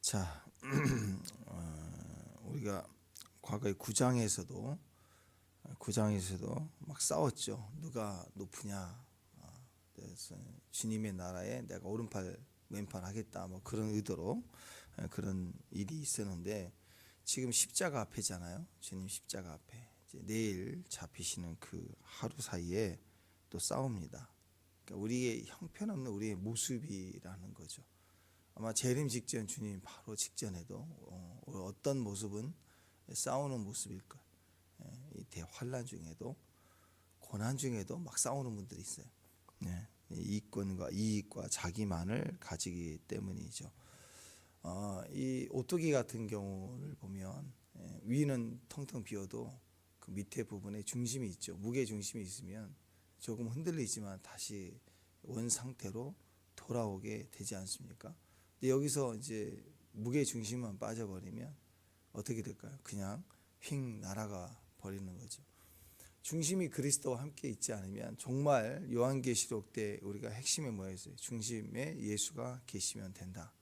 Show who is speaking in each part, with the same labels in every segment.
Speaker 1: 자, 우리가 과거에 구장에서도 막 싸웠죠. 누가 높으냐. 그래서 주님의 나라에 내가 오른팔 왼팔 하겠다. 뭐 그런 의도로 그런 일이 있었는데 지금 십자가 앞에잖아요. 주님 십자가 앞에 이제 내일 잡히시는 그 하루 사이에 또 싸웁니다. 그러니까 우리의 형편없는 우리의 모습이라는 거죠. 아마 재림 직전 주님 바로 직전에도 어떤 모습은 싸우는 모습일 거예요. 이 대환란 중에도 고난 중에도 막 싸우는 분들이 있어요. 이권과 이익과 자기만을 가지기 때문이죠. 이 오뚜기 같은 경우를 보면 위는 텅텅 비어도 그 밑에 부분에 중심이 있죠. 무게 중심이 있으면 조금 흔들리지만 다시 원 상태로 돌아오게 되지 않습니까? 근데 여기서 이제 무게 중심만 빠져버리면 어떻게 될까요? 그냥 휙 날아가 버리는 거죠. 중심이 그리스도와 함께 있지 않으면 정말 요한계시록 때 우리가 핵심에 뭐였어요? 중심에 예수가 계시면 된다.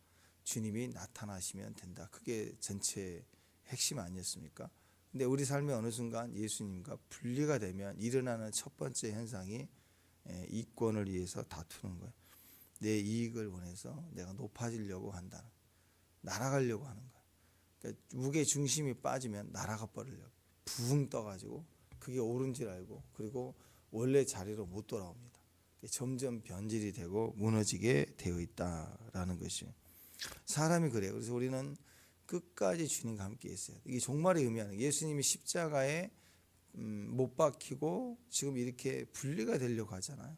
Speaker 1: 주님이 나타나시면 된다. 그게 전체 핵심 아니었습니까? 근데 우리 삶의 어느 순간 예수님과 분리가 되면 일어나는 첫 번째 현상이 이권을 위해서 다투는 거예요. 내 이익을 원해서 내가 높아지려고 한다는, 날아가려고 하는 거예요. 그러니까 무게 중심이 빠지면 날아가 버리려고 붕 떠가지고 그게 옳은 줄 알고 그리고 원래 자리로 못 돌아옵니다. 점점 변질이 되고 무너지게 되어 있다라는 것이 사람이 그래요. 그래서 우리는 끝까지 주님과 함께 있어야 돼요. 이게 종말의 의미하는 예수님이 십자가에 못 박히고 지금 이렇게 분리가 되려고 하잖아요.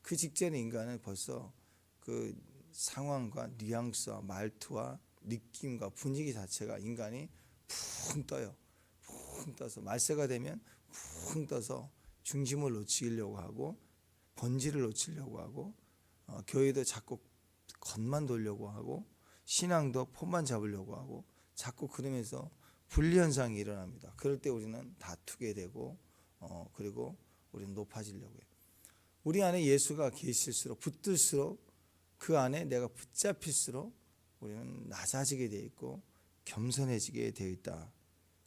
Speaker 1: 그 직전에 인간은 벌써 그 상황과 뉘앙스와 말투와 느낌과 분위기 자체가 인간이 푹 떠요. 푹 떠서 말세가 되면 푹 떠서 중심을 놓치려고 하고 본질을 놓치려고 하고 교회도 자꾸 겉만 돌려고 하고 신앙도 폼만 잡으려고 하고 자꾸 그러면서 분리현상이 일어납니다. 그럴 때 우리는 다투게 되고 그리고 우리는 높아지려고 해요. 우리 안에 예수가 계실수록 붙들수록 그 안에 내가 붙잡힐수록 우리는 낮아지게 되어 있고 겸손해지게 되어 있다.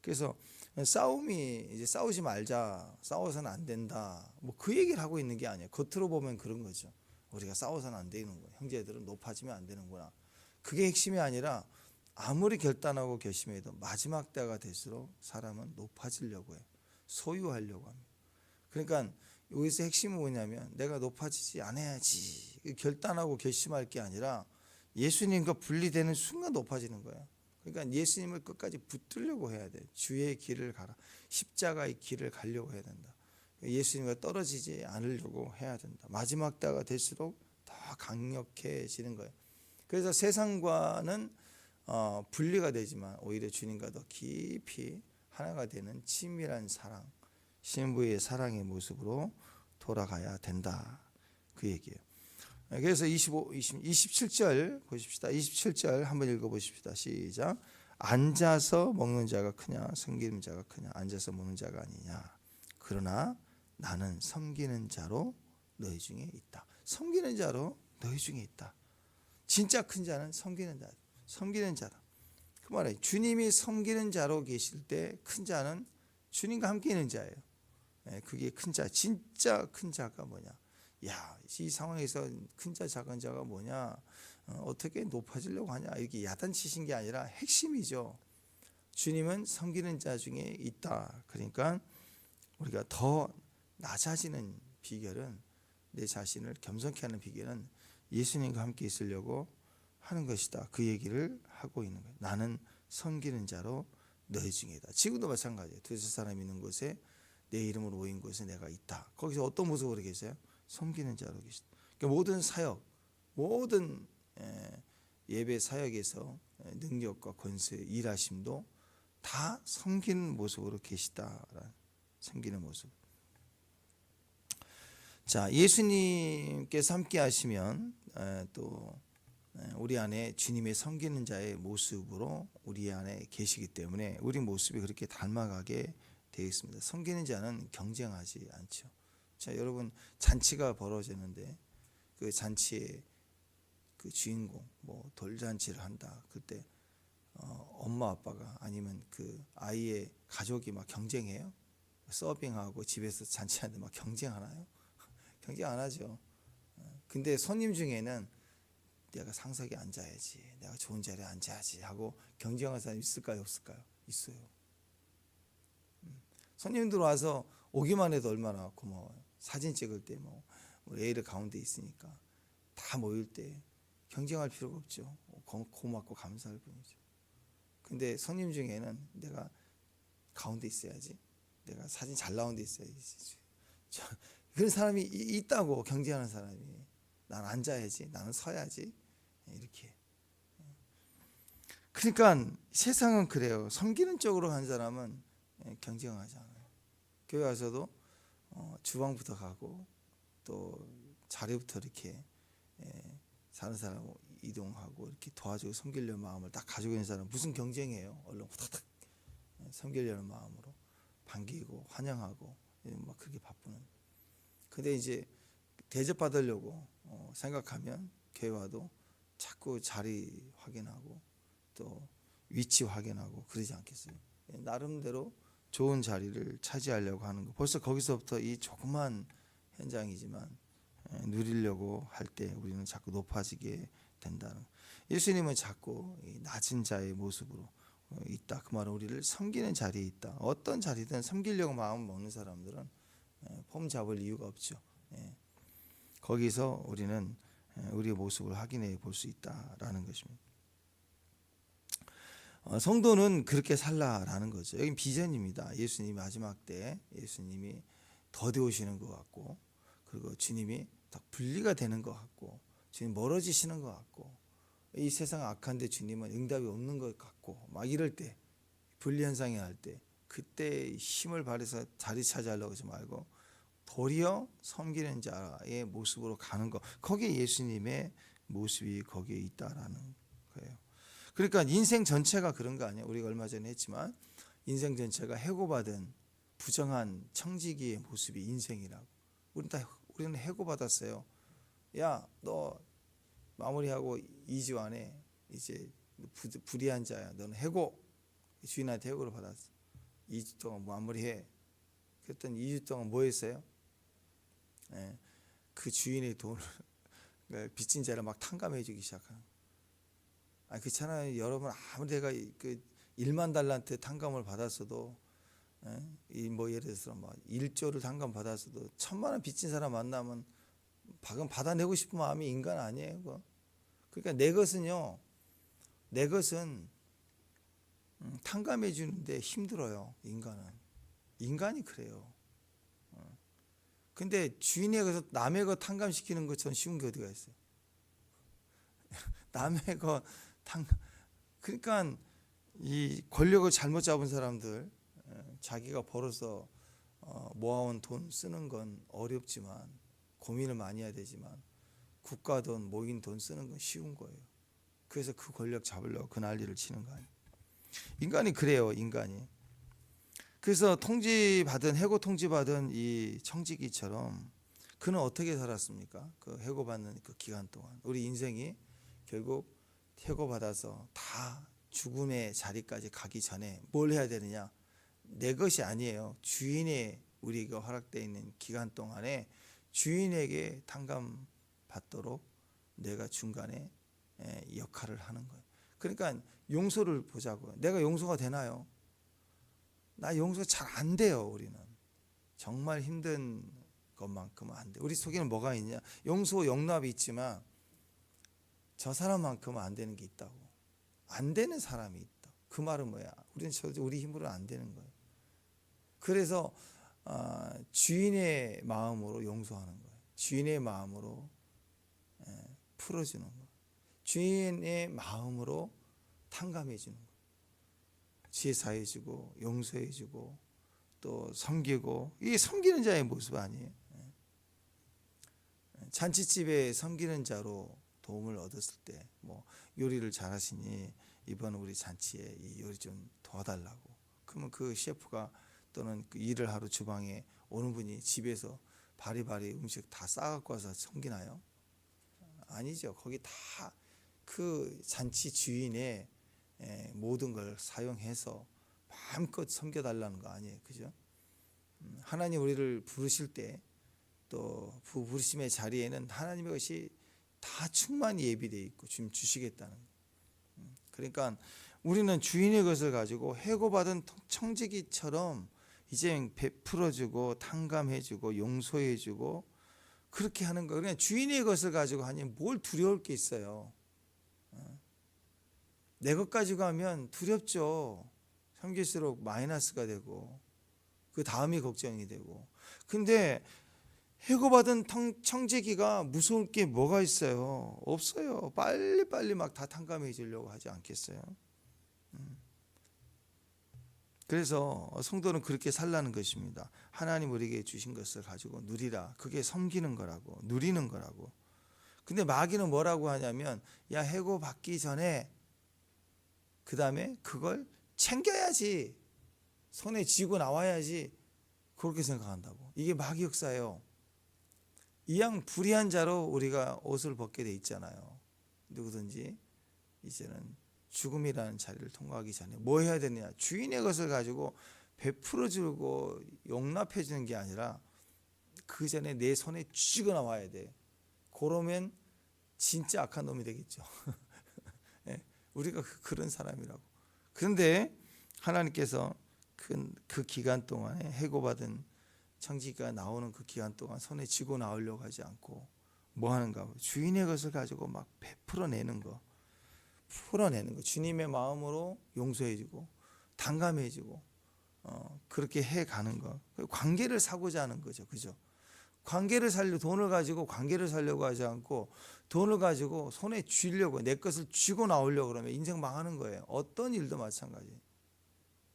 Speaker 1: 그래서 싸움이 이제 싸우지 말자, 싸워서는 안 된다. 뭐 그 얘기를 하고 있는 게 아니에요. 겉으로 보면 그런 거죠. 우리가 싸워서는 안 되는 거예요. 형제들은 높아지면 안 되는구나. 그게 핵심이 아니라 아무리 결단하고 결심해도 마지막 때가 될수록 사람은 높아지려고 해요. 소유하려고 합니다. 그러니까 여기서 핵심은 뭐냐면 내가 높아지지 않아야지 결단하고 결심할 게 아니라 예수님과 분리되는 순간 높아지는 거예요. 그러니까 예수님을 끝까지 붙들려고 해야 돼. 주의 길을 가라. 십자가의 길을 가려고 해야 된다. 예수님과 떨어지지 않으려고 해야 된다. 마지막 때가 될수록 더 강력해지는 거예요. 그래서 세상과는 분리가 되지만 오히려 주님과 더 깊이 하나가 되는 친밀한 사랑, 신부의 사랑의 모습으로 돌아가야 된다. 그 얘기예요. 그래서 27절 보십시다. 27절 한번 읽어보십시다. 시작. 앉아서 먹는 자가 크냐 섬기는 자가 크냐. 앉아서 먹는 자가 아니냐. 그러나 나는 섬기는 자로 너희 중에 있다. 섬기는 자로 너희 중에 있다. 진짜 큰 자는 섬기는 자. 섬기는 자다. 그 말이에요. 주님이 섬기는 자로 계실 때 큰 자는 주님과 함께 있는 자예요. 그게 큰 자. 진짜 큰 자가 뭐냐. 야, 이 상황에서 큰 자 작은 자가 뭐냐, 어떻게 높아지려고 하냐, 이렇게 야단치신 게 아니라 핵심이죠. 주님은 섬기는 자 중에 있다. 그러니까 우리가 더 낮아지는 비결은, 내 자신을 겸손케 하는 비결은 예수님과 함께 있으려고 하는 것이다. 그 얘기를 하고 있는 거예요. 나는 섬기는 자로 너희 중에다. 지금도 마찬가지예요. 두세 사람 있는 곳에 내 이름으로 모인 곳에 내가 있다. 거기서 어떤 모습으로 계세요? 섬기는 자로 계시다. 그러니까 모든 사역, 모든 예배 사역에서 능력과 권세, 일하심도 다 섬기는 모습으로 계시다라는, 섬기는 모습. 자, 예수님께서 함께 하시면 또 우리 안에 주님의 섬기는 자의 모습으로 우리 안에 계시기 때문에 우리 모습이 그렇게 닮아가게 되어 있습니다. 섬기는 자는 경쟁하지 않죠. 자, 여러분, 잔치가 벌어지는데 그 잔치의 그 주인공, 뭐 돌잔치를 한다. 그때 엄마 아빠가 아니면 그 아이의 가족이 막 경쟁해요? 서빙하고 집에서 잔치하는데 막 경쟁하나요? 경쟁 안 하죠. 근데 손님 중에는 내가 상석에 앉아야지, 내가 좋은 자리에 앉아야지 하고 경쟁하는 사람이 있을까요, 없을까요? 있어요. 손님들 와서 오기만 해도 얼마나 고마워요. 사진 찍을 때 뭐 레일 가운데 있으니까 다 모일 때 경쟁할 필요가 없죠. 고맙고 감사할 뿐이죠. 근데 손님 중에는 내가 가운데 있어야지, 내가 사진 잘 나온 데 있어야지, 그런 사람이 있다고. 경쟁하는 사람이 난 앉아야지, 나는 서야지, 이렇게. 그러니까 세상은 그래요. 섬기는 쪽으로 간 사람은 경쟁하지 않아요. 교회 와서도 주방부터 가고 또 자리부터 이렇게 다른 사람 이동하고 이렇게 도와주고 섬기려는 마음을 딱 가지고 있는 사람, 무슨 경쟁이에요? 얼른 후다닥 섬기려는 마음으로 반기고 환영하고 막 그렇게 바쁘는. 근데 이제 대접받으려고 생각하면 교회 와도 자꾸 자리 확인하고 또 위치 확인하고 그러지 않겠어요? 나름대로 좋은 자리를 차지하려고 하는 거. 벌써 거기서부터 이 조그만 현장이지만 누리려고 할 때 우리는 자꾸 높아지게 된다는. 예수님은 자꾸 이 낮은 자의 모습으로 있다. 그 말은 우리를 섬기는 자리에 있다. 어떤 자리든 섬기려고 마음 먹는 사람들은 폼 잡을 이유가 없죠. 거기서 우리는 우리의 모습을 확인해 볼 수 있다라는 것입니다. 성도는 그렇게 살라라는 거죠. 여기 비전입니다. 예수님이 마지막 때 예수님이 더디 오시는 것 같고, 그리고 주님이 더 분리가 되는 것 같고, 주님 멀어지시는 것 같고, 이 세상 악한데 주님은 응답이 없는 것 같고, 막 이럴 때, 분리 현상이 날 때, 그때 힘을 발휘해서 자리 차지하려고 하지 말고 도리어 섬기는 자의 모습으로 가는 것. 거기에 예수님의 모습이 거기에 있다라는 거예요. 그러니까 인생 전체가 그런 거 아니에요. 우리가 얼마 전에 했지만 인생 전체가 해고받은 부정한 청지기의 모습이 인생이라고. 우리는 해고받았어요. 야, 너 마무리하고 2주 안에 이제 불의한 자야. 너는 해고. 주인한테 해고를 받았어. 2주 동안 마무리해. 그랬더니 2주 동안 뭐 했어요? 그 주인의 돈을 빚진 자를 막 탕감해 주기 시작하는. 그렇잖아요. 여러분 아무리 내가 그 1만 달란트 탕감을 받았어도, 뭐 예를 들어서 뭐 1조를 탕감 받았어도 1,000만 원 빚진 사람 만나면 받아내고 싶은 마음이 인간 아니에요. 그거. 그러니까 내 것은 탕감해 주는데 힘들어요. 인간이 그래요. 근데 주인에게서 남의 거 탕감시키는 것처럼 쉬운 게 어디가 있어요? 남의 거 그러니까 이 권력을 잘못 잡은 사람들, 자기가 벌어서 모아온 돈 쓰는 건 어렵지만, 고민을 많이 해야 되지만, 국가 돈 모인 돈 쓰는 건 쉬운 거예요. 그래서 그 권력 잡으려고 그 난리를 치는 거 아니에요. 인간이 그래요. 인간이. 그래서 해고 통지받은 이 청지기처럼 그는 어떻게 살았습니까? 그 해고받는 그 기간 동안 우리 인생이 결국 해고받아서 다 죽음의 자리까지 가기 전에 뭘 해야 되느냐? 내 것이 아니에요. 주인의 우리가 허락되어 있는 기간 동안에 주인에게 탕감받도록 내가 중간에 역할을 하는 거예요. 그러니까 용서를 보자고요. 내가 용서가 되나요? 나 용서 잘 안 돼요. 우리는 정말 힘든 것만큼은 안 돼. 우리 속에는 뭐가 있냐? 용서 용납이 있지만 저 사람만큼은 안 되는 게 있다고. 안 되는 사람이 있다. 그 말은 뭐야? 우리 힘으로는 안 되는 거예요. 그래서 주인의 마음으로 용서하는 거예요. 주인의 마음으로 풀어주는 거예요. 주인의 마음으로 탕감해 주는 거예요. 제사해주고 용서해주고 또 섬기고, 이게 섬기는 자의 모습 아니에요? 잔치집에 섬기는 자로 도움을 얻었을 때, 뭐 요리를 잘하시니 이번 우리 잔치에 이 요리 좀 도와달라고. 그러면 그 셰프가 또는 그 일을 하러 주방에 오는 분이 집에서 바리바리 음식 다 싸갖고 와서 섬기나요? 아니죠. 거기 다 그 잔치 주인의 모든 걸 사용해서 마음껏 섬겨달라는 거 아니에요, 그죠? 하나님 우리를 부르실 때 또 부르심의 자리에는 하나님의 것이 다 충만히 예비되어 있고 지금 주시겠다는 거예요. 그러니까 우리는 주인의 것을 가지고 해고받은 청지기처럼 이제 베풀어주고 탕감해주고 용서해주고 그렇게 하는 거예요. 그냥 주인의 것을 가지고 하니 뭘 두려울 게 있어요. 내 것 가지고 하면 두렵죠. 섬길수록 마이너스가 되고 그 다음이 걱정이 되고. 근데 해고받은 청지기가 무서울 게 뭐가 있어요? 없어요. 빨리빨리 막 다 탕감해 주려고 하지 않겠어요? 그래서 성도는 그렇게 살라는 것입니다. 하나님 우리에게 주신 것을 가지고 누리라. 그게 섬기는 거라고, 누리는 거라고. 근데 마귀는 뭐라고 하냐면, 야, 해고 받기 전에 그 다음에 그걸 챙겨야지, 손에 쥐고 나와야지, 그렇게 생각한다고. 이게 마귀 역사예요. 이왕 불의한 자로 우리가 옷을 벗게 돼 있잖아요. 누구든지 이제는 죽음이라는 자리를 통과하기 전에 뭐 해야 되느냐? 주인의 것을 가지고 베풀어 주고 용납해 주는 게 아니라 그 전에 내 손에 쥐고 나와야 돼. 그러면 진짜 악한 놈이 되겠죠. 네, 우리가 그런 사람이라고. 그런데 하나님께서 그 기간 동안에 해고받은 청지기가 나오는 그 기간 동안 손에 쥐고 나오려고 하지 않고 뭐 하는가? 주인의 것을 가지고 막 베풀어내는 거. 풀어내는 거. 주님의 마음으로 용서해주고 탕감해주고 그렇게 해가는 거. 관계를 사고자 하는 거죠. 그죠? 관계를 돈을 가지고 관계를 살려고 하지 않고 돈을 가지고 손에 쥐려고 내 것을 쥐고 나오려고 그러면 인생 망하는 거예요. 어떤 일도 마찬가지예요.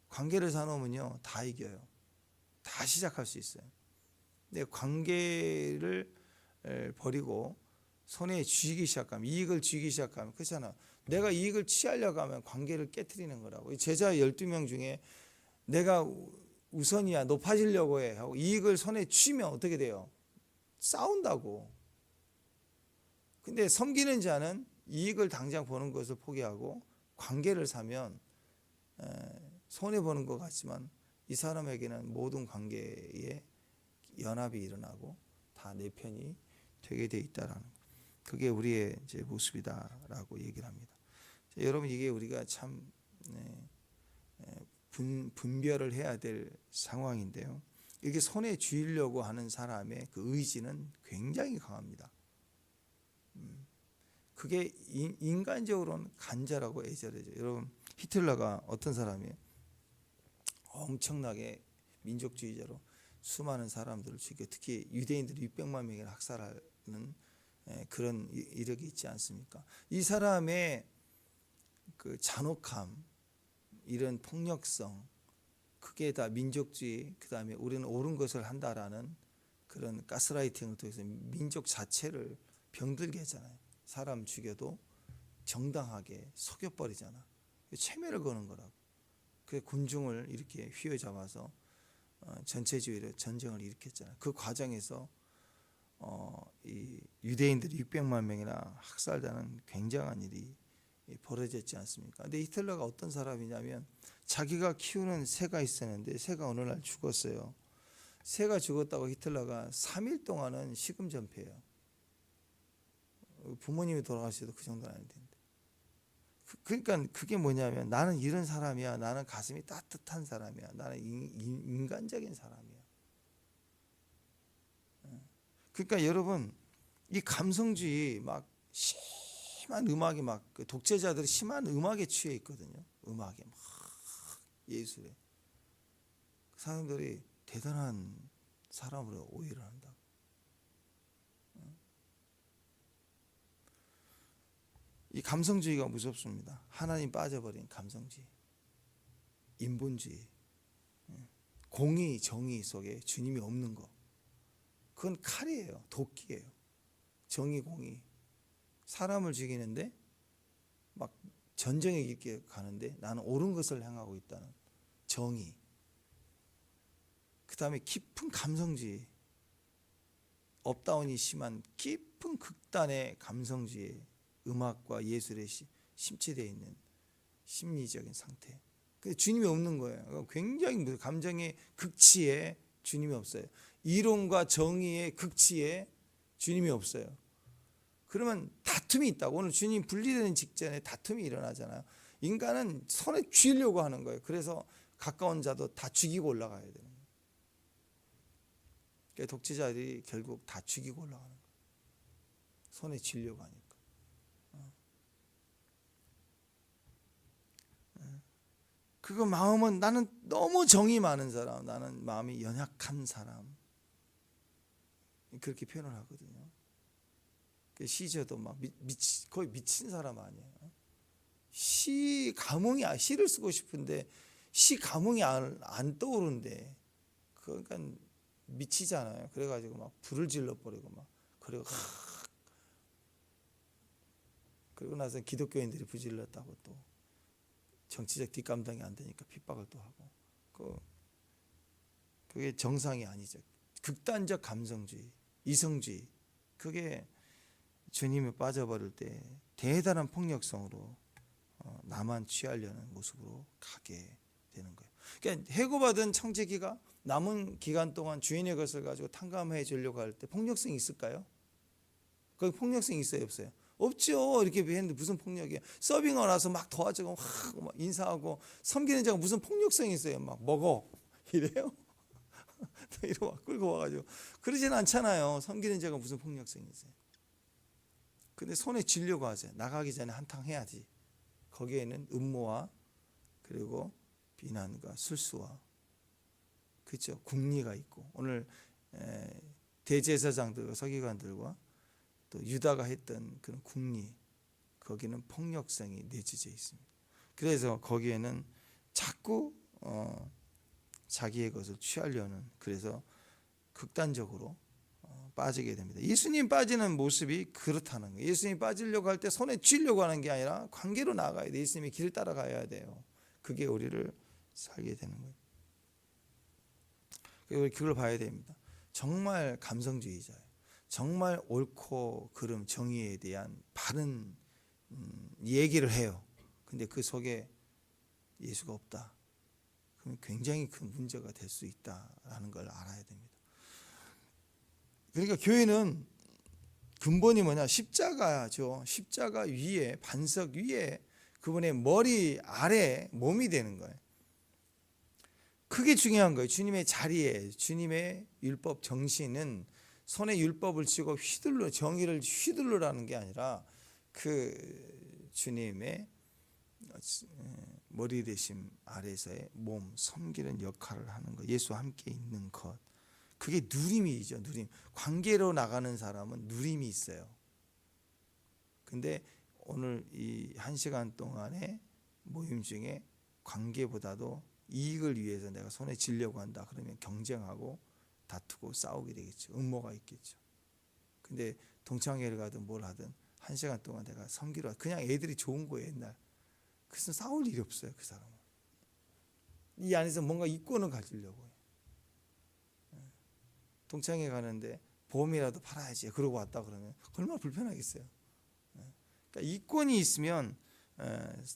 Speaker 1: 관계를 사놓으면요 다 이겨요. 다 시작할 수 있어요. 근데 관계를 버리고 손에 쥐기 시작하면, 이익을 쥐기 시작하면, 그렇잖아. 내가 이익을 취하려고 하면 관계를 깨트리는 거라고. 제자 12명 중에 내가 우선이야, 높아지려고 해 하고 이익을 손에 쥐면 어떻게 돼요? 싸운다고. 근데 섬기는 자는 이익을 당장 보는 것을 포기하고 관계를 사면 손해보는 것 같지만 이 사람에게는 모든 관계에 연합이 일어나고 다 내 편이 되게 돼 있다라는 거. 그게 우리의 이제 모습이다라고 얘기를 합니다. 자, 여러분 이게 우리가 참 분별을 해야 될 상황인데요. 이게 손에 쥐려고 하는 사람의 그 의지는 굉장히 강합니다. 그게 인간적으로는 간절하고 애절해져. 여러분 히틀러가 어떤 사람이에요? 엄청나게 민족주의자로 수많은 사람들을 죽여 특히 유대인들 600만 명을 학살하는 그런 이력이 있지 않습니까? 이 사람의 그 잔혹함, 이런 폭력성, 그게 다 민족주의, 그 다음에 우리는 옳은 것을 한다라는 그런 가스라이팅을 통해서 민족 자체를 병들게 하잖아요. 사람 죽여도 정당하게 속여버리잖아. 체면을 거는 거라고. 그 군중을 이렇게 휘어잡아서 전체주의로 전쟁을 일으켰잖아요. 그 과정에서 이 유대인들이 600만 명이나 학살되는 굉장한 일이 벌어졌지 않습니까? 근데 히틀러가 어떤 사람이냐면 자기가 키우는 새가 있었는데 새가 어느 날 죽었어요. 새가 죽었다고 히틀러가 3일 동안은 식음전폐예요. 부모님이 돌아가셔도 그 정도는 아닐 텐데. 그러니까 그게 뭐냐면 나는 이런 사람이야. 나는 가슴이 따뜻한 사람이야. 나는 인간적인 사람이야. 그러니까 여러분 이 감성주의 막 심한 음악이 막 독재자들이 심한 음악에 취해 있거든요. 음악에 막 예술에 그 사람들이 대단한 사람으로 오해를 한다. 이 감성주의가 무섭습니다. 하나님 빠져버린 감성주의, 인본주의, 공의, 정의 속에 주님이 없는 거. 그건 칼이에요. 도끼예요. 정의, 공의. 사람을 죽이는데 막 전쟁에 이렇게 가는데 나는 옳은 것을 행하고 있다는 정의. 그 다음에 깊은 감성주의, 업다운이 심한 깊은 극단의 감성주의, 음악과 예술에 심취되어 있는 심리적인 상태. 근데 주님이 없는 거예요. 굉장히 감정의 극치에 주님이 없어요. 이론과 정의의 극치에 주님이 없어요. 그러면 다툼이 있다고. 오늘 주님 분리되는 직전에 다툼이 일어나잖아요. 인간은 손에 쥐려고 하는 거예요. 그래서 가까운 자도 다 죽이고 올라가야 되는 거예요. 그러니까 독재자들이 결국 다 죽이고 올라가는 거예요. 손에 쥐려고 하니까. 그거 마음은 나는 너무 정이 많은 사람, 나는 마음이 연약한 사람, 그렇게 표현을 하거든요. 시저도 막 거의 미친 사람 아니에요. 시를 쓰고 싶은데 시 감흥이 안 떠오르는데 그러니까 미치잖아요. 그래가지고 막 불을 질러 버리고 막 그리고 나서 기독교인들이 부질렀다고 또 정치적 뒷감당이 안 되니까 핍박을 또 하고 그게 정상이 아니죠. 극단적 감성주의, 이성주의, 그게 주님에 빠져버릴 때 대단한 폭력성으로 나만 취하려는 모습으로 가게 되는 거예요. 그러니까 해고받은 청지기가 남은 기간 동안 주인의 것을 가지고 탕감해 주려고 할 때 폭력성이 있을까요? 거기 폭력성이 있어요, 없어요? 없죠. 이렇게 했는데 무슨 폭력이에요? 서빙을 와서 막 도와주고 막 인사하고 섬기는 자가 무슨 폭력성이 있어요? 막 먹어 이래요? 이러고 막 끌고 와가지고 그러진 않잖아요. 섬기는 자가 무슨 폭력성이 있어요? 근데 손에 쥐려고 하세요. 나가기 전에 한탕 해야지. 거기에는 음모와 그리고 비난과 술수와 그렇죠. 궁리가 있고 오늘 대제사장들과 서기관들과 또 유다가 했던 그런 궁리, 거기는 폭력성이 내재져 있습니다. 그래서 거기에는 자꾸 자기의 것을 취하려는, 그래서 극단적으로 빠지게 됩니다. 예수님 빠지는 모습이 그렇다는 거예요. 예수님 빠지려고 할 때 손에 쥐려고 하는 게 아니라 관계로 나가야 돼요. 예수님의 길을 따라가야 돼요. 그게 우리를 살게 되는 거예요. 그걸 봐야 됩니다. 정말 감성주의자예요. 정말 옳고 그름 정의에 대한 바른 얘기를 해요. 근데 그 속에 예수가 없다. 그럼 굉장히 큰 문제가 될 수 있다라는 걸 알아야 됩니다. 그러니까 교회는 근본이 뭐냐? 십자가죠. 십자가 위에, 반석 위에 그분의 머리 아래 몸이 되는 거예요. 그게 중요한 거예요. 주님의 자리에, 주님의 율법 정신은 손에 율법을 쥐고 정의를 휘둘러라는 게 아니라 그 주님의 머리 대심 아래서의 몸, 섬기는 역할을 하는 것, 예수와 함께 있는 것, 그게 누림이죠. 누림. 관계로 나가는 사람은 누림이 있어요. 근데 오늘 이 1시간 동안의 모임 중에 관계보다도 이익을 위해서 내가 손에 쥐려고 한다 그러면 경쟁하고 다투고 싸우게 되겠죠. 음모가 있겠죠. 근데 동창회를 가든 뭘 하든 1시간 동안 내가 섬기러, 그냥 애들이 좋은 거예요. 옛날. 그래서 싸울 일이 없어요. 그 사람은. 이 안에서 뭔가 이권을 가지려고 해요. 동창회 가는데 보험이라도 팔아야지 그러고 왔다 그러면 얼마나 불편하겠어요. 그러니까 이권이 있으면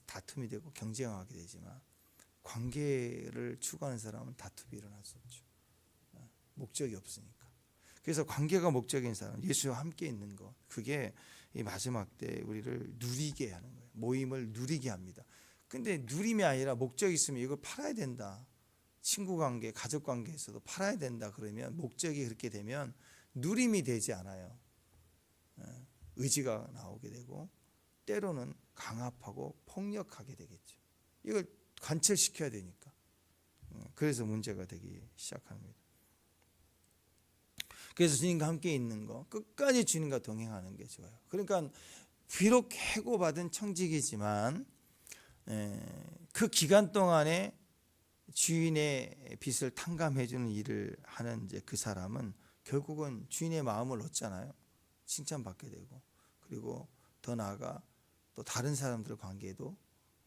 Speaker 1: 다툼이 되고 경쟁하게 되지만 관계를 추구하는 사람은 다툼이 일어날 수 없죠. 목적이 없으니까. 그래서 관계가 목적인 사람, 예수와 함께 있는 것, 그게 이 마지막 때 우리를 누리게 하는 거예요. 모임을 누리게 합니다. 근데 누림이 아니라 목적이 있으면 이걸 팔아야 된다. 친구 관계, 가족 관계에서도 팔아야 된다 그러면 목적이 그렇게 되면 누림이 되지 않아요. 의지가 나오게 되고 때로는 강압하고 폭력하게 되겠죠. 이걸 관철시켜야 되니까. 그래서 문제가 되기 시작합니다. 그래서 주님과 함께 있는 거, 끝까지 주님과 동행하는 게 좋아요. 그러니까 비록 해고받은 청직이지만 그 기간 동안에 주인의 빚을 탕감해 주는 일을 하는 이제 그 사람은 결국은 주인의 마음을 얻잖아요. 칭찬받게 되고, 그리고 더 나아가 또 다른 사람들의 관계도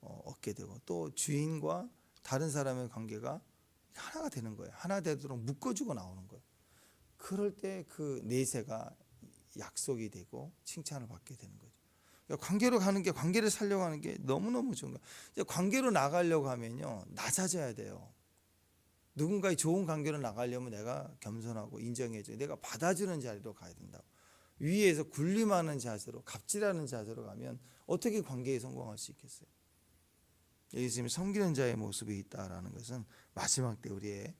Speaker 1: 얻게 되고, 또 주인과 다른 사람의 관계가 하나가 되는 거예요. 하나 되도록 묶어주고 나오는 거예요. 그럴 때 그 내세가 약속이 되고 칭찬을 받게 되는 거죠. 그러니까 관계로 가는 게, 관계를 살려고 하는 게 너무너무 좋은 거예요. 이제 관계로 나가려고 하면요, 낮아져야 돼요. 누군가의 좋은 관계로 나가려면 내가 겸손하고 인정해줘, 내가 받아주는 자리로 가야 된다고. 위에서 군림하는 자세로, 갑질하는 자세로 가면 어떻게 관계에 성공할 수 있겠어요? 여기 지금 섬기는 자의 모습이 있다라는 것은 마지막 때 우리의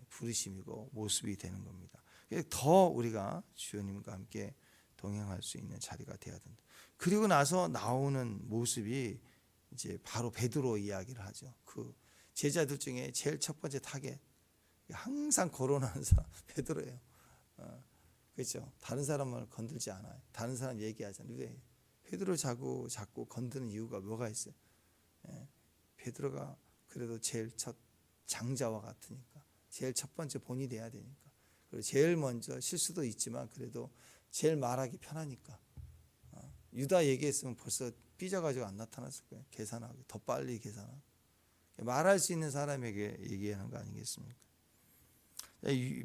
Speaker 1: 부르심이고 모습이 되는 겁니다. 더 우리가 주님과 함께 동행할 수 있는 자리가 되어야 된다. 그리고 나서 나오는 모습이 이제 바로 베드로 이야기를 하죠. 그 제자들 중에 제일 첫 번째 타겟, 항상 거론하는 사람 베드로예요. 그렇죠. 다른 사람을 건들지 않아요. 다른 사람 얘기하잖아요. 왜? 베드로 자꾸 건드는 이유가 뭐가 있어요? 베드로가 그래도 제일 첫 장자와 같으니까, 제일 첫 번째 본이 돼야 되니까, 그리고 제일 먼저 실수도 있지만 그래도 제일 말하기 편하니까. 유다 얘기했으면 벌써 삐져가지고 안 나타났을 거예요. 계산하고 더 빨리 계산하고 말할 수 있는 사람에게 얘기하는 거 아니겠습니까?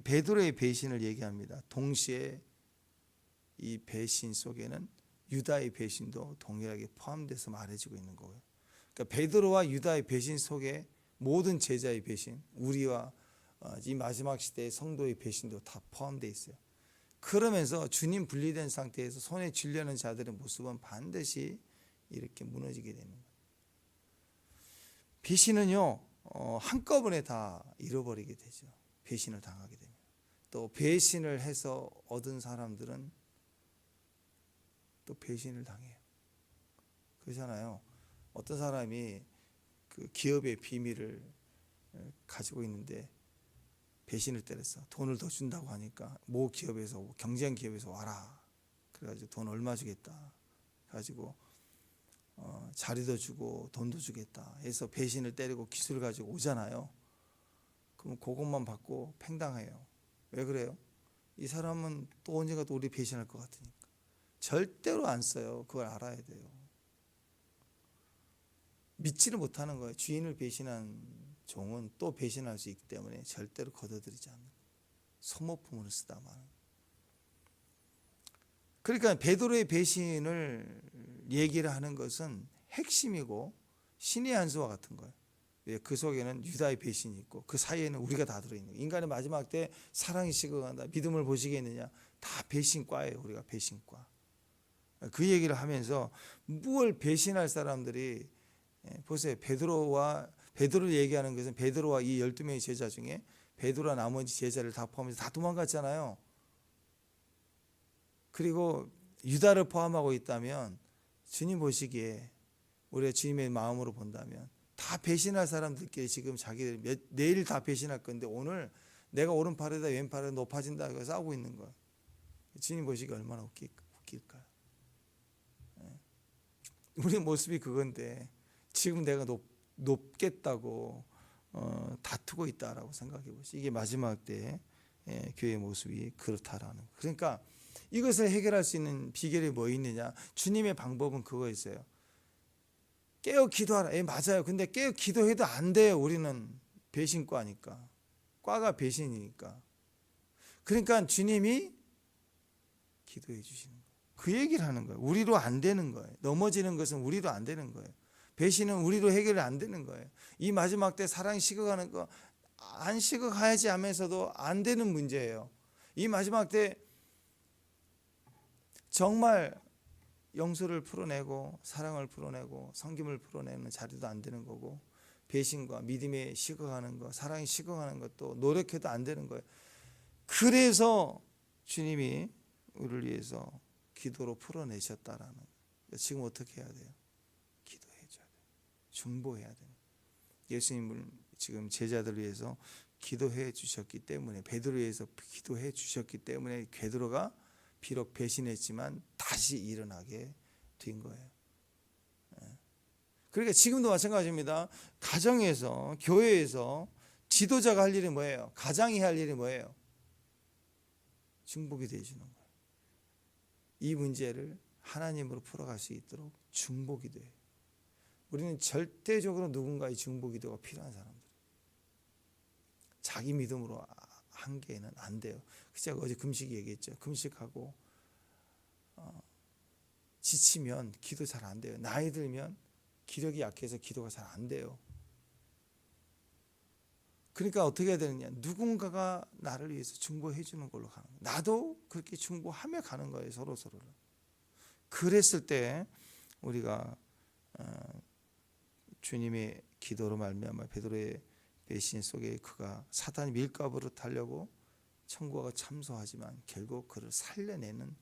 Speaker 1: 베드로의 배신을 얘기합니다. 동시에 이 배신 속에는 유다의 배신도 동일하게 포함돼서 말해지고 있는 거예요. 그러니까 베드로와 유다의 배신 속에 모든 제자의 배신, 우리와 이 마지막 시대의 성도의 배신도 다 포함되어 있어요. 그러면서 주님 분리된 상태에서 손에 쥐려는 자들의 모습은 반드시 이렇게 무너지게 되는 거예요. 배신은요, 한꺼번에 다 잃어버리게 되죠. 배신을 당하게 되면. 또 배신을 해서 얻은 사람들은 또 배신을 당해요. 그렇잖아요. 어떤 사람이 그 기업의 비밀을 가지고 있는데 배신을 때렸어. 돈을 더 준다고 하니까 모 기업에서, 경쟁 기업에서 와라. 그래가지고 돈 얼마 주겠다. 가지고 자리도 주고 돈도 주겠다 해서 배신을 때리고 기술을 가지고 오잖아요. 그럼 그것만 받고 팽당해요. 왜 그래요? 이 사람은 또 언젠가 또 우리 배신할 것 같으니까. 절대로 안 써요. 그걸 알아야 돼요. 믿지를 못하는 거예요. 주인을 배신한 종은 또 배신할 수 있기 때문에 절대로 거둬들이지 않는 거예요. 소모품으로 쓰다만. 그러니까 베드로의 배신을 얘기를 하는 것은 핵심이고 신의 한 수와 같은 거예요. 그 속에는 유다의 배신이 있고 그 사이에는 우리가 다 들어있는 거예요. 인간의 마지막 때 사랑이 식어간다, 믿음을 보시겠느냐, 다 배신과예요. 우리가 배신과. 그 얘기를 하면서 무엇을 배신할 사람들이, 보세요. 베드로를 얘기하는 것은 베드로와 이 12명의 제자 중에 베드로와 나머지 제자를 다 포함해서 다 도망갔잖아요. 그리고 유다를 포함하고 있다면 주님 보시기에, 우리가 주님의 마음으로 본다면 다 배신할 사람들끼리 지금 자기들 내일 다 배신할 건데 오늘 내가 오른팔에다 왼팔에 높아진다 고 싸우고 있는 거예요. 주님 보시기에 얼마나 웃길까요? 우리 모습이 그건데 지금 내가 높겠다고 다투고 있다라고 생각해 보시죠. 이게 마지막 때 교회의 모습이 그렇다라는 거예요. 그러니까 이것을 해결할 수 있는 비결이 뭐 있느냐? 주님의 방법은 그거 있어요. 깨어 기도하라. 맞아요. 근데 깨어 기도해도 안 돼요. 우리는 배신과니까. 과가 배신이니까. 그러니까 주님이 기도해 주시는 거예요. 그 얘기를 하는 거예요. 우리로 안 되는 거예요. 넘어지는 것은 우리로 안 되는 거예요. 배신은 우리로 해결이 안 되는 거예요. 이 마지막 때 사랑이 식어가는 거 안 식어가야지 하면서도 안 되는 문제예요. 이 마지막 때 정말 용서를 풀어내고 사랑을 풀어내고 섬김을 풀어내는 자리도 안 되는 거고, 배신과 믿음이 식어가는 거, 사랑이 식어가는 것도 노력해도 안 되는 거예요. 그래서 주님이 우리를 위해서 기도로 풀어내셨다라는 거예요. 지금 어떻게 해야 돼요? 기도해줘야 돼요. 중보해야 돼요. 예수님을 지금 제자들을 위해서 기도해 주셨기 때문에, 베드로를 위해서 기도해 주셨기 때문에 베드로가 비록 배신했지만 다시 일어나게 된 거예요. 그러니까 지금도 마찬가지입니다. 가정에서, 교회에서 지도자가 할 일이 뭐예요? 가장이 할 일이 뭐예요? 중보기 되어주는 거예요. 이 문제를 하나님으로 풀어갈 수 있도록 중보기도해요. 우리는 절대적으로 누군가의 중보기도가 필요한 사람들. 자기 믿음으로 한계는 안 돼요. 제가 어제 금식 얘기했죠. 금식하고 지치면 기도 잘 안 돼요. 나이 들면 기력이 약해서 기도가 잘 안 돼요. 그러니까 어떻게 해야 되느냐, 누군가가 나를 위해서 중보해 주는 걸로 가는 거예요. 나도 그렇게 중보하며 가는 거예요, 서로서로를. 그랬을 때 우리가 주님의 기도로 말미암아 베드로의 배신 속에 그가 사단이 밀가부로 타려고 천국에 참소하지만 결국 그를 살려내는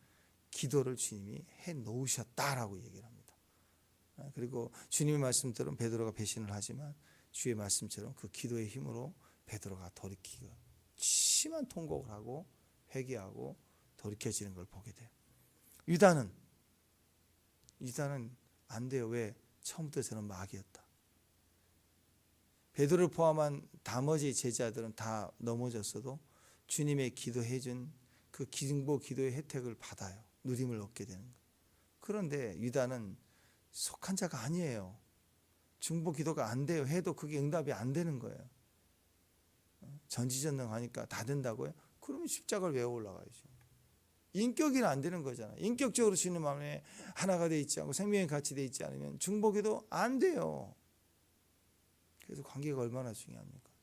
Speaker 1: 기도를 주님이 해 놓으셨다라고 얘기를 합니다. 그리고 주님의 말씀대로 베드로가 배신을 하지만 주의 말씀처럼 그 기도의 힘으로 베드로가 돌이키고 심한 통곡을 하고 회개하고 돌이켜지는 걸 보게 돼요. 유다는 안 돼요. 왜? 처음부터 저는 마귀였다. 베드로를 포함한 나머지 제자들은 다 넘어졌어도 주님의 기도해 준 그 중보 기도의 혜택을 받아요. 누림을 얻게 되는 거예요. 그런데 유다는 속한 자가 아니에요. 중보 기도가 안 돼요. 해도 그게 응답이 안 되는 거예요. 전지전능하니까 다 된다고요? 그러면 십자가를 외워 올라가야죠. 인격이 안 되는 거잖아요. 인격적으로 주님 마음에 하나가 돼 있지 않고 생명이 같이 돼 있지 않으면 중보 기도 안 돼요. 그래서 관계가 얼마나 중요합니까?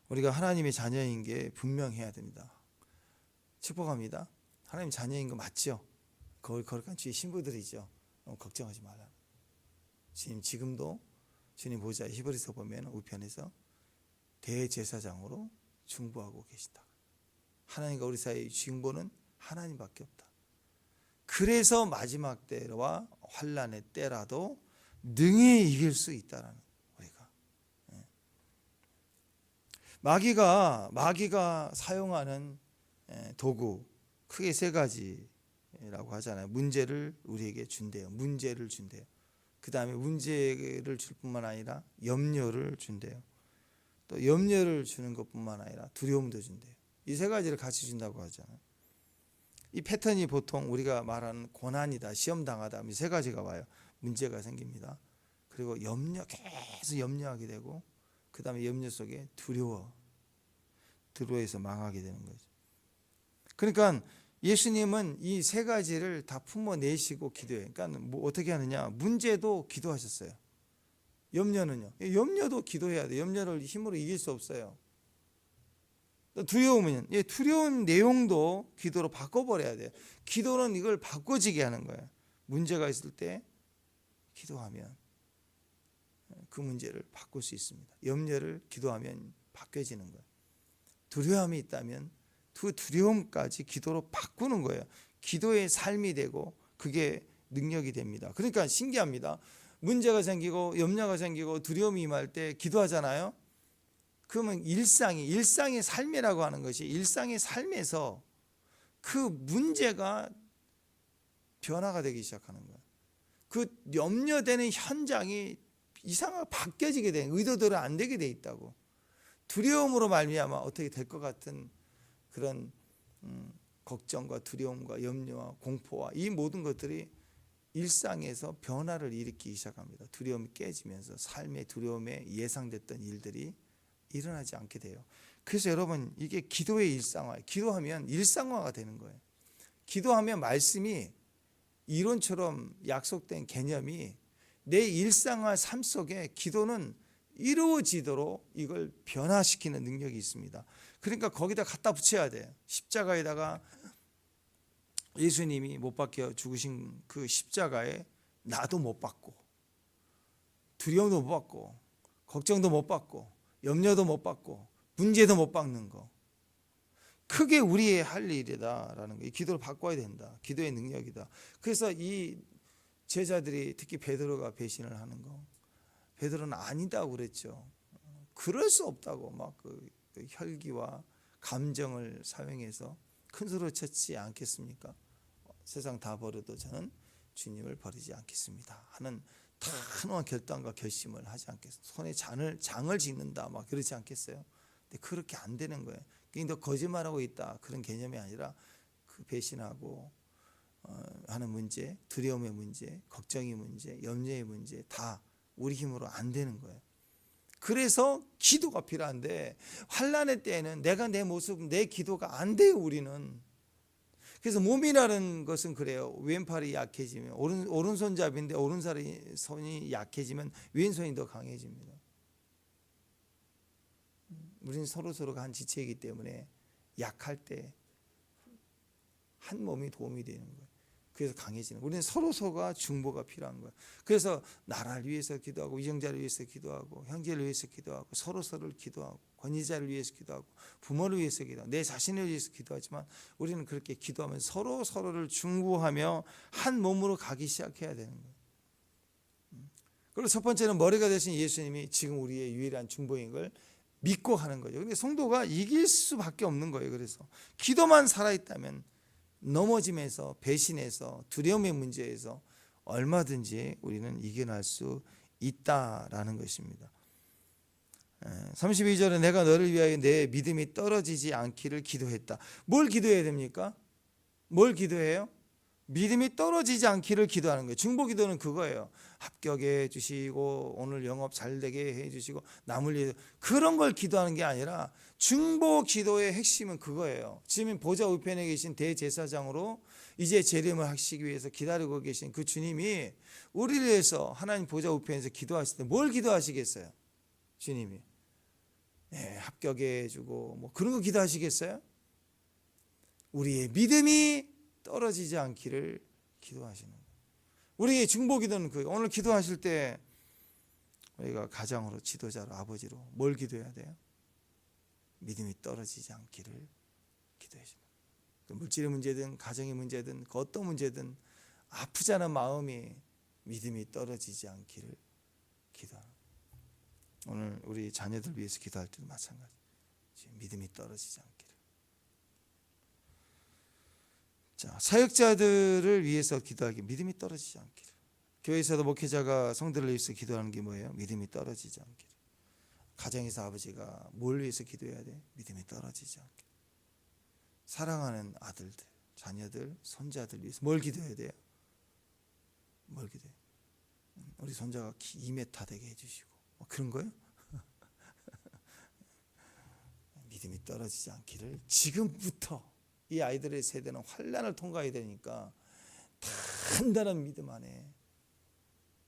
Speaker 1: 우리가 하나님의 자녀인 게 분명해야 됩니다. 축복합니다. 하나님 자녀인 거 맞죠? 거룩한 주의 신부들이죠. 너무 걱정하지 말라. 주님 지금도 주님 보좌 히브리서 보면 우편에서 대제사장으로 중보하고 계시다. 하나님과 우리 사이의 중보는 하나님밖에 없다. 그래서 마지막 때와 환난의 때라도 능히 이길 수 있다라는 우리가. 마귀가 사용하는 도구 크게 세 가지라고 하잖아요. 문제를 우리에게 준대요. 문제를 준대요. 그 다음에 문제를 줄 뿐만 아니라 염려를 준대요. 또 염려를 주는 것뿐만 아니라 두려움도 준대요. 이 세 가지를 같이 준다고 하잖아요. 이 패턴이 보통 우리가 말하는 고난이다, 시험 당하다, 이 세 가지가 와요. 문제가 생깁니다. 그리고 계속 염려하게 되고, 그 다음에 염려 속에 두려워해서 망하게 되는 거죠. 그러니까 예수님은 이 세 가지를 다 품어내시고 기도해요. 그러니까 뭐 어떻게 하느냐, 문제도 기도하셨어요. 염려는요, 염려도 기도해야 돼요. 염려를 힘으로 이길 수 없어요. 두려움은 두려운 내용도 기도로 바꿔버려야 돼요. 기도는 이걸 바꿔지게 하는 거예요. 문제가 있을 때 기도하면 그 문제를 바꿀 수 있습니다. 염려를 기도하면 바뀌어지는 거예요. 두려움이 있다면 그 두려움까지 기도로 바꾸는 거예요. 기도의 삶이 되고 그게 능력이 됩니다. 그러니까 신기합니다. 문제가 생기고 염려가 생기고 두려움이 임할 때 기도하잖아요. 그러면 일상의 삶이라고 하는 것이 일상의 삶에서 그 문제가 변화가 되기 시작하는 거예요. 그 염려되는 현장이 이상하게 바뀌어지게 된, 의도대로 안 되게 돼 있다고. 두려움으로 말미암아 어떻게 될 것 같은 그런 걱정과 두려움과 염려와 공포와 이 모든 것들이 일상에서 변화를 일으키기 시작합니다. 두려움이 깨지면서 삶의 두려움에 예상됐던 일들이 일어나지 않게 돼요. 그래서 여러분, 이게 기도의 일상화, 기도하면 일상화가 되는 거예요. 기도하면 말씀이 이론처럼 약속된 개념이 내 일상화 삶 속에 기도는 이루어지도록 이걸 변화시키는 능력이 있습니다. 그러니까 거기다 갖다 붙여야 돼요. 십자가에다가 예수님이 못 박혀 죽으신 그 십자가에 나도 못 박고, 두려움도 못 받고, 걱정도 못 받고, 염려도 못 받고, 문제도 못 받는 거, 크게 우리의 할 일이다라는 거. 이 기도를 바꿔야 된다. 기도의 능력이다. 그래서 이 제자들이 특히 베드로가 배신을 하는 거, 베드로는 아니다고 그랬죠. 그럴 수 없다고 막 그 혈기와 감정을 사용해서 큰 소리를 쳤지 않겠습니까? 세상 다 버려도 저는 주님을 버리지 않겠습니다 하는 단호한 결단과 결심을 하지 않겠습니다. 손에 장을 짓는다 막 그러지 않겠어요? 근데 그렇게 안 되는 거예요. 너 거짓말하고 있다 그런 개념이 아니라 그 배신하고 하는 문제, 두려움의 문제, 걱정의 문제, 염려의 문제 다 우리 힘으로 안 되는 거예요. 그래서 기도가 필요한데 환난의 때에는 내가 내 모습, 내 기도가 안 돼요. 우리는 그래서 몸이라는 것은 그래요. 왼팔이 약해지면 오른손잡이인데 오른손이 약해지면 왼손이 더 강해집니다. 우리는 서로가 한 지체이기 때문에 약할 때 한 몸이 도움이 되는 거예요. 그래서 강해지는 거예요. 우리는 서로가 중보가 필요한 거예요. 그래서 나라를 위해서 기도하고 위정자를 위해서 기도하고 형제를 위해서 기도하고 서로를 기도하고 권위자를 위해서 기도하고 부모를 위해서 기도하고 내 자신을 위해서 기도하지만 우리는 그렇게 기도하면 서로를 중보하며 한 몸으로 가기 시작해야 되는 거예요. 그리고 첫 번째는 머리가 되신 예수님이 지금 우리의 유일한 중보인 걸 믿고 하는 거죠. 근데 성도가 이길 수밖에 없는 거예요. 그래서 기도만 살아있다면 넘어짐에서 배신에서 두려움의 문제에서 얼마든지 우리는 이겨낼 수 있다라는 것입니다. 32절에 내가 너를 위하여 내 믿음이 떨어지지 않기를 기도했다. 뭘 기도해야 됩니까? 뭘 기도해요? 믿음이 떨어지지 않기를 기도하는 거예요. 중보 기도는 그거예요. 합격해 주시고 오늘 영업 잘 되게 해 주시고 남을 위해 그런 걸 기도하는 게 아니라 중보 기도의 핵심은 그거예요. 지금 보좌 우편에 계신 대제사장으로 이제 재림을 하시기 위해서 기다리고 계신 그 주님이 우리를 위해서 하나님 보좌 우편에서 기도하실 때 뭘 기도하시겠어요? 주님이 합격해 주고 뭐 그런 거 기도하시겠어요? 우리의 믿음이 떨어지지 않기를 기도하시는 거예요. 우리의 중보 기도는 그예요. 오늘 기도하실 때 우리가 가장으로 지도자로 아버지로 뭘 기도해야 돼요? 믿음이 떨어지지 않기를 기도해 주는 거예요. 물질의 문제든 가정의 문제든 그 어떤 문제든 아프지 않은 마음이 믿음이 떨어지지 않기를 기도하는 거예요. 오늘 우리 자녀들 위해서 기도할 때도 마찬가지. 믿음이 떨어지지 않기를. 자, 사역자들을 위해서 기도하기, 믿음이 떨어지지 않기를. 교회에서도 목회자가 성도를 위해서 기도하는 게 뭐예요? 믿음이 떨어지지 않기를. 가정에서 아버지가 뭘 위해서 기도해야 돼? 믿음이 떨어지지 않기를. 사랑하는 아들들, 자녀들, 손자들 위해서 뭘 기도해야 돼요? 뭘 기도해? 우리 손자가 키 2m 되게 해주시고 그런 거예요? 믿음이 떨어지지 않기를 지금부터. 이 아이들의 세대는 환난을 통과해야 되니까 단단한 믿음 안에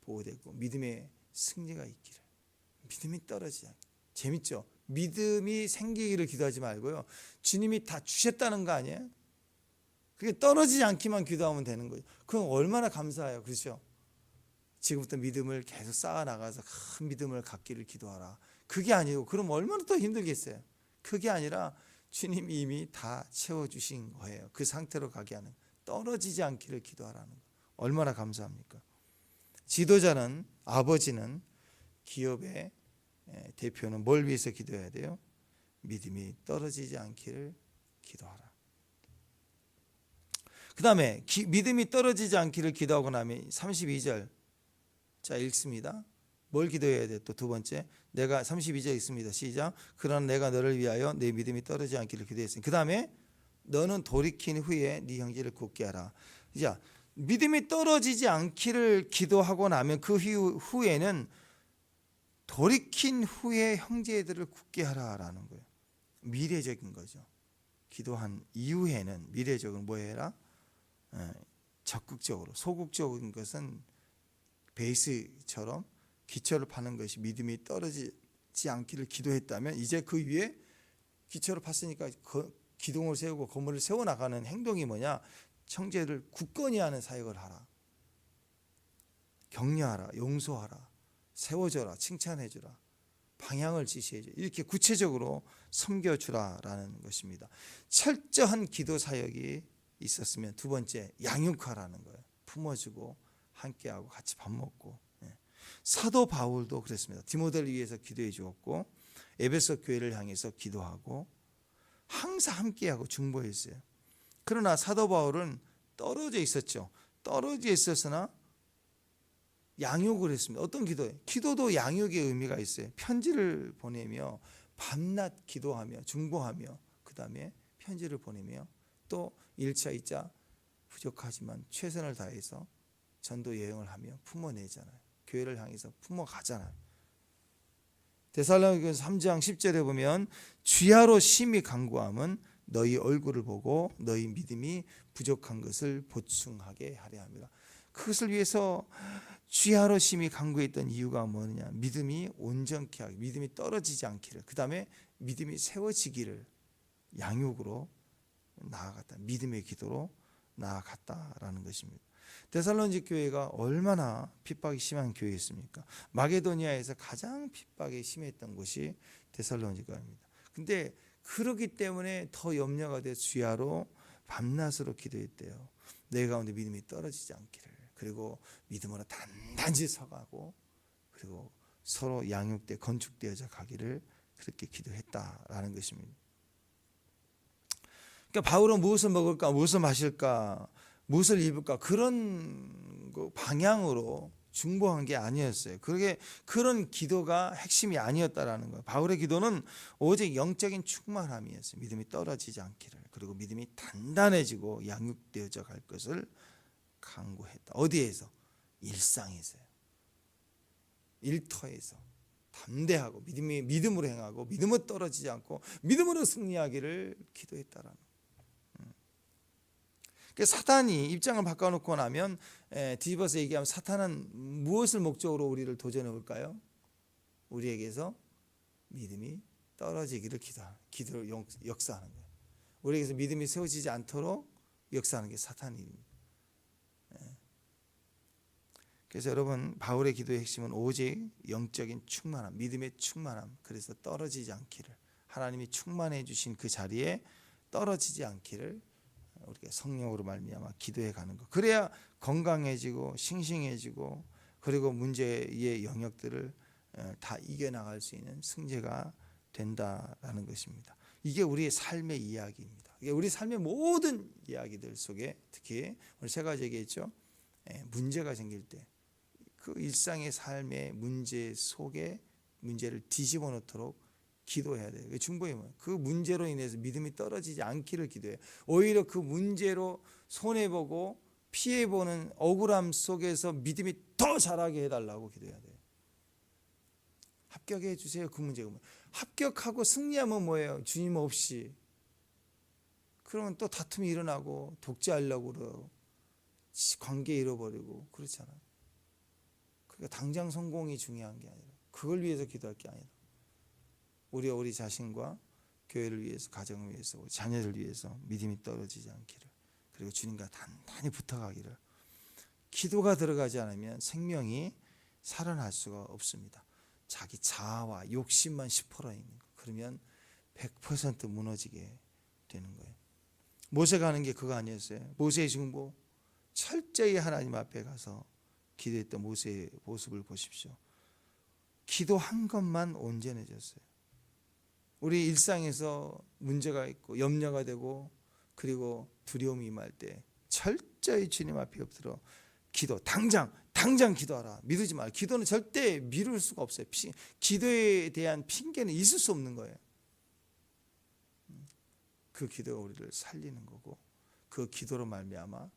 Speaker 1: 보호되고 믿음의 승리가 있기를. 믿음이 떨어지지 않기. 재밌죠? 믿음이 생기기를 기도하지 말고요. 주님이 다 주셨다는 거 아니에요? 그게 떨어지지 않기만 기도하면 되는 거죠. 그건 얼마나 감사해요. 그렇죠? 지금부터 믿음을 계속 쌓아나가서 큰 믿음을 갖기를 기도하라. 그게 아니고 그럼 얼마나 더 힘들겠어요. 그게 아니라 주님이 이미 다 채워주신 거예요. 그 상태로 가게 하는, 떨어지지 않기를 기도하라는 거. 얼마나 감사합니까? 지도자는, 아버지는, 기업의 대표는 뭘 위해서 기도해야 돼요? 믿음이 떨어지지 않기를 기도하라. 그 다음에 믿음이 떨어지지 않기를 기도하고 나면 32절 자 읽습니다. 뭘 기도해야 돼? 또 두 번째, 내가 32절 있습니다. 시작. 그러나 내가 너를 위하여 내 믿음이 떨어지지 않기를 기도했으니 그 다음에 너는 돌이킨 후에 네 형제를 굳게 하라. 자, 믿음이 떨어지지 않기를 기도하고 나면 그 후에는 돌이킨 후에 형제들을 굳게 하라라는 거예요. 미래적인 거죠. 기도한 이후에는 미래적으로 뭐 해라? 적극적으로, 소극적인 것은 베이스처럼 기초를 파는 것이 믿음이 떨어지지 않기를 기도했다면 이제 그 위에 기초를 팠으니까 기둥을 세우고 건물을 세워나가는 행동이 뭐냐? 형제를 굳건히 하는 사역을 하라. 격려하라. 용서하라. 세워줘라. 칭찬해주라. 방향을 지시해줘. 이렇게 구체적으로 섬겨주라라는 것입니다. 철저한 기도 사역이 있었으면 두 번째, 양육하라는 거예요. 품어주고 함께하고 같이 밥 먹고. 사도 바울도 그랬습니다. 디모데를 위해서 기도해 주었고 에베소 교회를 향해서 기도하고 항상 함께하고 중보했어요. 그러나 사도 바울은 떨어져 있었죠. 떨어져 있었으나 양육을 했습니다. 어떤 기도예요? 기도도 양육의 의미가 있어요. 편지를 보내며 밤낮 기도하며 중보하며 그 다음에 편지를 보내며 또 1차 2차 부족하지만 최선을 다해서 전도 여행을 하며 품어내잖아요. 교회를 향해서 품어가잖아요. 데살로니가서 3장 10절에 보면 주야로 심히 간구함은 너희 얼굴을 보고 너희 믿음이 부족한 것을 보충하게 하려 합니다. 그것을 위해서 주야로 심히 간구했던 이유가 뭐냐? 믿음이 온전케 하기, 믿음이 떨어지지 않기를, 그 다음에 믿음이 세워지기를 양육으로 나아갔다. 믿음의 기도로 나아갔다라는 것입니다. 데살로니가 교회가 얼마나 핍박이 심한 교회였습니까? 마게도니아에서 가장 핍박이 심했던 곳이 데살로니가입니다. 근데 그렇기 때문에 더 염려가 돼 주야로 밤낮으로 기도했대요. 내 가운데 믿음이 떨어지지 않기를, 그리고 믿음으로 단단히 서가고, 그리고 서로 양육돼 건축되어져 가기를 그렇게 기도했다라는 것입니다. 그러니까 바울은 무엇을 먹을까, 무엇을 마실까, 무엇을 입을까, 그런 방향으로 중보한 게 아니었어요. 그런 기도가 핵심이 아니었다라는 거예요. 바울의 기도는 오직 영적인 충만함이었어요. 믿음이 떨어지지 않기를, 그리고 믿음이 단단해지고 양육되어져 갈 것을 간구했다. 어디에서? 일상에서요. 일터에서 담대하고 믿음으로 행하고 믿음으로 떨어지지 않고 믿음으로 승리하기를 기도했다라는 거예요. 사탄이 입장을 바꿔놓고 나면 뒤집어서 얘기하면 사탄은 무엇을 목적으로 우리를 도전해 올까요? 우리에게서 믿음이 떨어지기를 기도를 역사하는 거예요. 우리에게서 믿음이 세워지지 않도록 역사하는 게 사탄의 일입니다. 그래서 여러분, 바울의 기도의 핵심은 오직 영적인 충만함, 믿음의 충만함, 그래서 떨어지지 않기를, 하나님이 충만해 주신 그 자리에 떨어지지 않기를 우리가 성령으로 말미암아 기도해 가는 것. 그래야 건강해지고 싱싱해지고, 그리고 문제의 영역들을 다 이겨나갈 수 있는 승자가 된다라는 것입니다. 이게 우리의 삶의 이야기입니다. 이게 우리 삶의 모든 이야기들 속에, 특히 오늘 세 가지 얘기했죠. 문제가 생길 때 그 일상의 삶의 문제 속에 문제를 뒤집어 놓도록 기도해야 돼요. 중보의 뭐예요? 그 문제로 인해서 믿음이 떨어지지 않기를 기도해요. 오히려 그 문제로 손해보고 피해보는 억울함 속에서 믿음이 더 자라게 해달라고 기도해야 돼요. 합격해 주세요. 그 문제가 뭐예요? 합격하고 승리하면 뭐예요? 주님 없이. 그러면 또 다툼이 일어나고 독재하려고 그러고 관계 잃어버리고 그렇잖아요. 그러니까 당장 성공이 중요한 게 아니라, 그걸 위해서 기도할 게 아니라 우리 자신과 교회를 위해서, 가정을 위해서, 우리 자녀를 위해서 믿음이 떨어지지 않기를, 그리고 주님과 단단히 붙어가기를. 기도가 들어가지 않으면 생명이 살아날 수가 없습니다. 자기 자아와 욕심만 10% 있는 거, 그러면 100% 무너지게 되는 거예요. 모세가 하는 게 그거 아니었어요? 모세의 중보, 철저히 하나님 앞에 가서 기도했던 모세의 모습을 보십시오. 기도한 것만 온전해졌어요. 우리 일상에서 문제가 있고 염려가 되고, 그리고 두려움이 임할 때 철저히 주님 앞에 엎드려 기도, 당장 기도하라. 미루지 말. 기도는 절대 미룰 수가 없어요. 기도에 대한 핑계는 있을 수 없는 거예요. 그 기도가 우리를 살리는 거고, 그 기도로 말미암아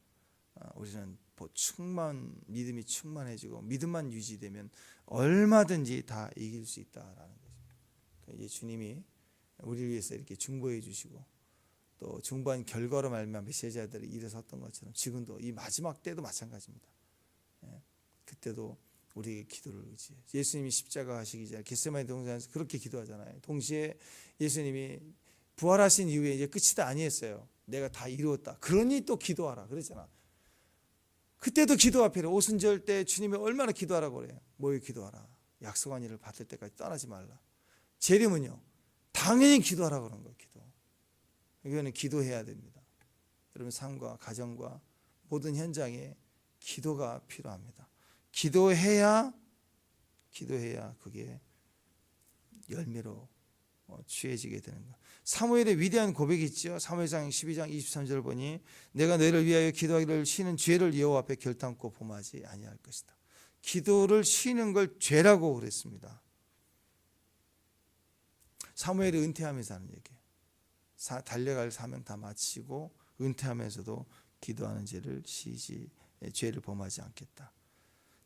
Speaker 1: 우리는 믿음이 충만해지고, 믿음만 유지되면 얼마든지 다 이길 수 있다라는 거죠. 주님이 우리를 위해서 이렇게 중보해 주시고, 또 중보한 결과로 말미암아 제자들이 일어섰던 것처럼 지금도 이 마지막 때도 마찬가지입니다. 그때도 우리의 기도를 의지해요. 예수님이 십자가 하시기 전에 겟세마네 동산에서 그렇게 기도하잖아요. 동시에 예수님이 부활하신 이후에 이제 끝이다 아니었어요. 내가 다 이루었다. 그러니 또 기도하라 그랬잖아. 그때도 기도 앞에 오순절 때 주님이 얼마나 기도하라고 그래요. 뭐에 기도하라. 약속한 일을 받을 때까지 떠나지 말라. 재림은요, 당연히 기도하라고 그런 거예요. 기도. 이거는 기도해야 됩니다. 여러분 삶과 가정과 모든 현장에 기도가 필요합니다. 기도해야 그게 열매로 취해지게 되는 거예요. 사무엘의 위대한 고백이 있죠. 사무엘상 12장 23절 보니 내가 너희를 위하여 기도하기를 쉬는 죄를 여호와 앞에 결단코 범하지 아니할 것이다. 기도를 쉬는 걸 죄라고 그랬습니다. 사무엘이 은퇴하면서 하는 얘기예요. 달려갈 사명 다 마치고 은퇴하면서도 기도하는 죄를 범하지 않겠다.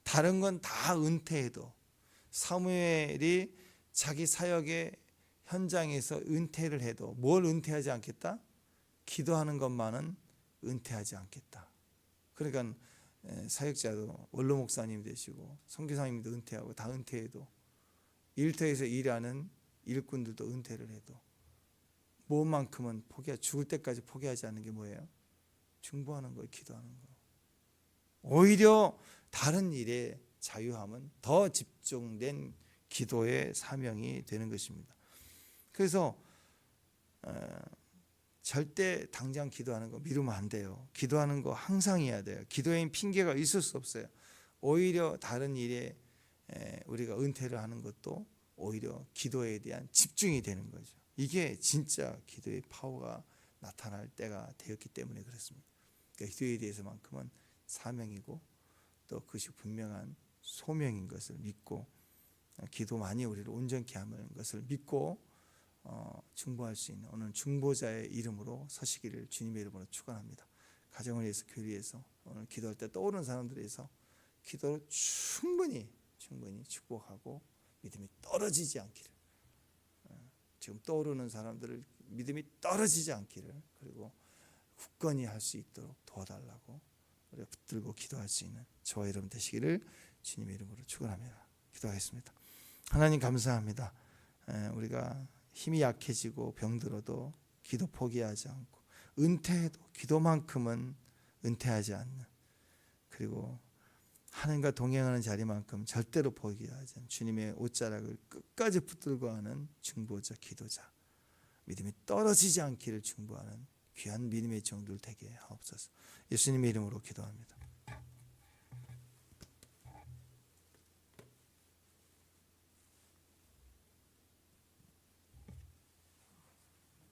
Speaker 1: 다른 건 다 은퇴해도 사무엘이 자기 사역의 현장에서 은퇴를 해도 뭘 은퇴하지 않겠다? 기도하는 것만은 은퇴하지 않겠다. 그러니까 사역자도 원로 목사님 되시고 선교사님도 은퇴하고 다 은퇴해도 일터에서 일하는 일꾼들도 은퇴를 해도 무엇만큼은 죽을 때까지 포기하지 않는 게 뭐예요? 중보하는 거예요. 기도하는 거. 오히려 다른 일에 자유함은 더 집중된 기도의 사명이 되는 것입니다. 그래서 절대 당장 기도하는 거 미루면 안 돼요. 기도하는 거 항상 해야 돼요. 기도에 핑계가 있을 수 없어요. 오히려 다른 일에 우리가 은퇴를 하는 것도 오히려 기도에 대한 집중이 되는 거죠. 이게 진짜 기도의 파워가 나타날 때가 되었기 때문에 그렇습니다. 그러니까 기도에 대해서만큼은 사명이고 또 그것이 분명한 소명인 것을 믿고 기도만이 우리를 온전케 하는 것을 믿고 중보할 수 있는 오늘 중보자의 이름으로 서시기를 주님의 이름으로 축원합니다. 가정을 위해서, 교회를 위해서 오늘 기도할 때 떠오르는 사람들에 대해서 기도로 충분히 축복하고 믿음이 떨어지지 않기를, 지금 떠오르는 사람들을 믿음이 떨어지지 않기를, 그리고 굳건히 할 수 있도록 도와달라고 우리가 붙들고 기도할 수 있는 저와 여러분 되시기를 주님의 이름으로 축원합니다. 기도하겠습니다. 하나님 감사합니다. 우리가 힘이 약해지고 병들어도 기도 포기하지 않고 은퇴해도 기도만큼은 은퇴하지 않는, 그리고 하나님과 동행하는 자리만큼 절대로 포기하지 않는 주님의 옷자락을 끝까지 붙들고 하는 중보자, 기도자, 믿음이 떨어지지 않기를 중보하는 귀한 믿음의 종들 되게 하옵소서. 예수님의 이름으로 기도합니다.